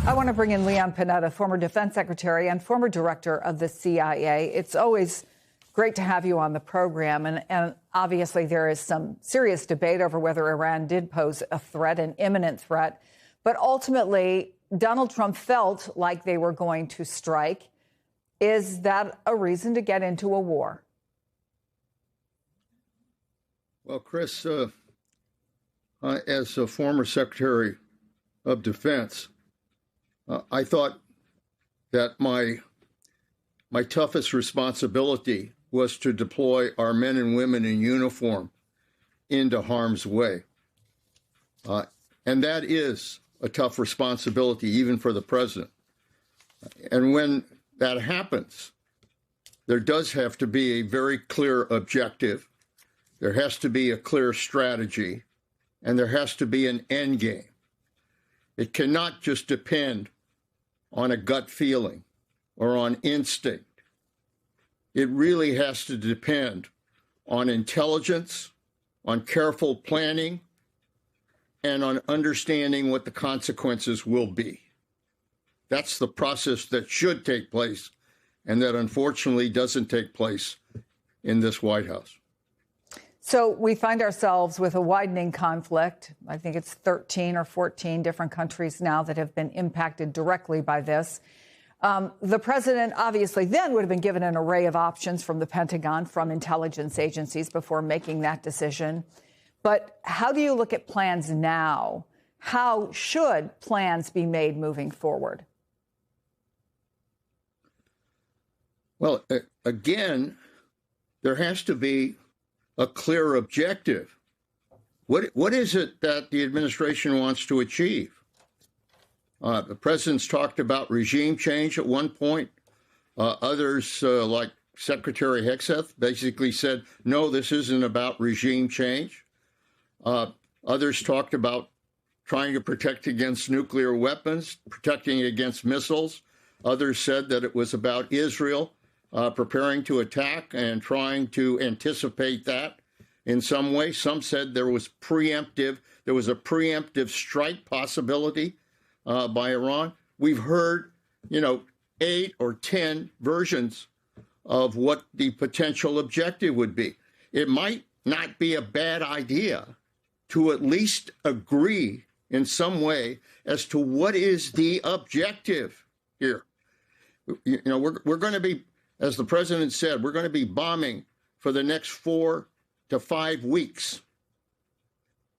I want to bring in Leon Panetta, former defense secretary and former director of the CIA. It's always great to have you on the program. And obviously, there is some serious debate over whether Iran did pose a threat, an imminent threat. But ultimately, Donald Trump felt like they were going to strike. Is that a reason to get into a war? Well, Chris, as a former Secretary of Defense, I thought that my toughest responsibility was to deploy our men and women in uniform into harm's way. And that is a tough responsibility, even for the president. And when that happens, there does have to be a very clear objective. There has to be a clear strategy, and there has to be an end game. It cannot just depend on a gut feeling or on instinct. It really has to depend on intelligence, on careful planning, and on understanding what the consequences will be. That's the process that should take place, and that unfortunately doesn't take place in this White House. So we find ourselves with a widening conflict. I think it's 13 or 14 different countries now that have been impacted directly by this. The president obviously then would have been given an array of options from the Pentagon, from intelligence agencies before making that decision. But how do you look at plans now? How should plans be made moving forward? Well, again, there has to be a clear objective. What is it that the administration wants to achieve? The president's talked about regime change at one point. Others, like Secretary Hegseth, basically said, no, this isn't about regime change. Others talked about trying to protect against nuclear weapons, protecting against missiles. Others said that it was about Israel preparing to attack and trying to anticipate that in some way. Some said there was a preemptive strike possibility by Iran. We've heard, 8 or 10 versions of what the potential objective would be. It might not be a bad idea to at least agree in some way as to what is the objective here. We're going to be, as the president said, we're going to be bombing for the next 4 to 5 weeks.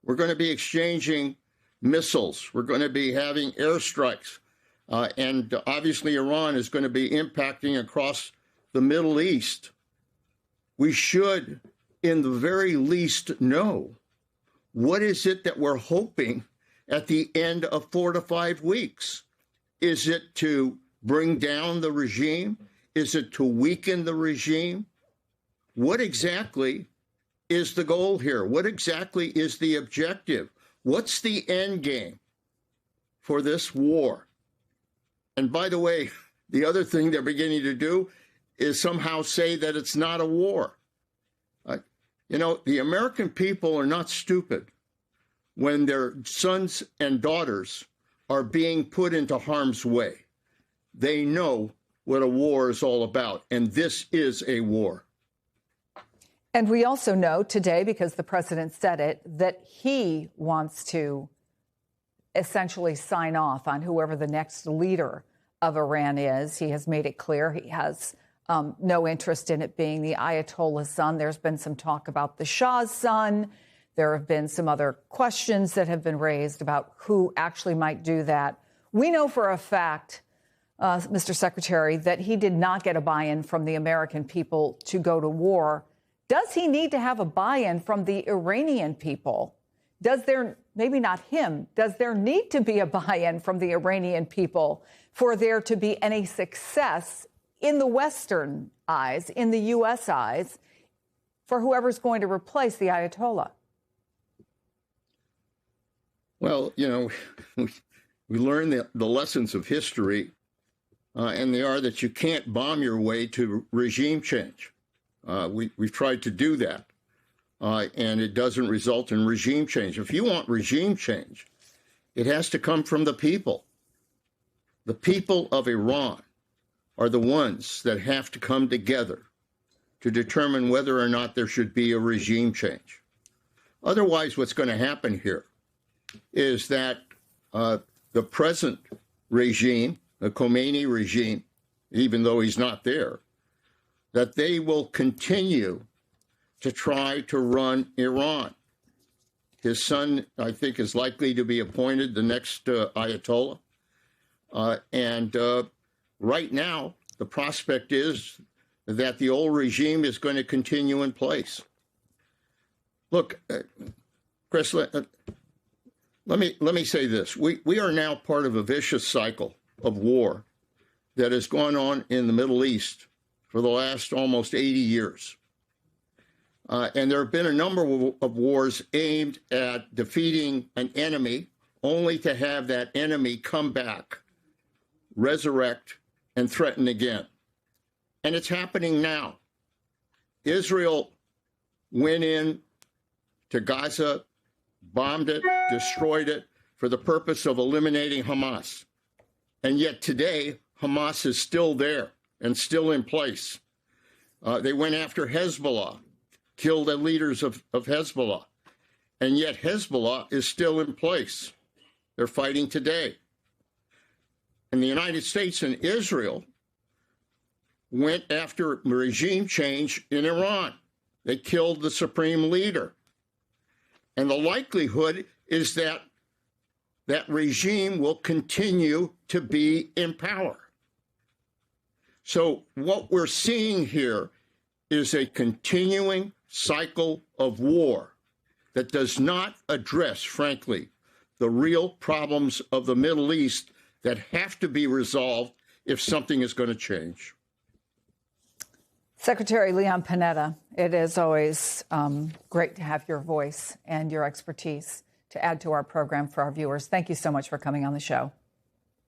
We're going to be exchanging missiles. We're going to be having airstrikes. And obviously, Iran is going to be impacting across the Middle East. We should, in the very least, know what is it that we're hoping at the end of 4 to 5 weeks. Is it to bring down the regime? Is it to weaken the regime? What exactly is the goal here? What exactly is the objective? What's the end game for this war? And by the way, the other thing they're beginning to do is somehow say that it's not a war. The American people are not stupid when their sons and daughters are being put into harm's way. They know what a war is all about, and this is a war. And we also know today, because the president said it, that he wants to essentially sign off on whoever the next leader of Iran is. He has made it clear he has no interest in it being the Ayatollah's son. There's been some talk about the Shah's son. There have been some other questions that have been raised about who actually might do that. We know for a fact, Mr. Secretary, that he did not get a buy-in from the American people to go to war. Does he need to have a buy-in from the Iranian people? Does there, maybe not him, does there need to be a buy-in from the Iranian people for there to be any success in the Western eyes, in the U.S. eyes, for whoever's going to replace the Ayatollah? Well, we learn the lessons of history, and they are that you can't bomb your way to regime change. We've tried to do that, and it doesn't result in regime change. If you want regime change, it has to come from the people. The people of Iran are the ones that have to come together to determine whether or not there should be a regime change. Otherwise, what's going to happen here is that the present regime, the Khomeini regime, even though he's not there, that they will continue to try to run Iran. His son, I think, is likely to be appointed the next Ayatollah. And right now, the prospect is that the old regime is going to continue in place. Look, Chris, let me say this. We are now part of a vicious cycle of war that has gone on in the Middle East for the last almost 80 years. And there have been a number of wars aimed at defeating an enemy, only to have that enemy come back, resurrect, and threaten again. And it's happening now. Israel went in to Gaza, bombed it, destroyed it for the purpose of eliminating Hamas. And yet today, Hamas is still there and still in place. They went after Hezbollah, killed the leaders of Hezbollah. And yet Hezbollah is still in place. They're fighting today. And the United States and Israel went after regime change in Iran. They killed the supreme leader. And the likelihood is that that regime will continue to be in power. So what we're seeing here is a continuing cycle of war that does not address, frankly, the real problems of the Middle East that have to be resolved if something is going to change. Secretary Leon Panetta, it is always great to have your voice and your expertise to add to our program for our viewers. Thank you so much for coming on the show.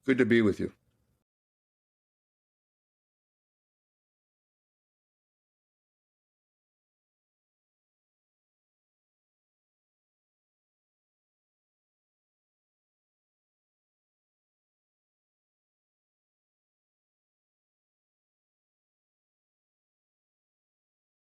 Good to be with you.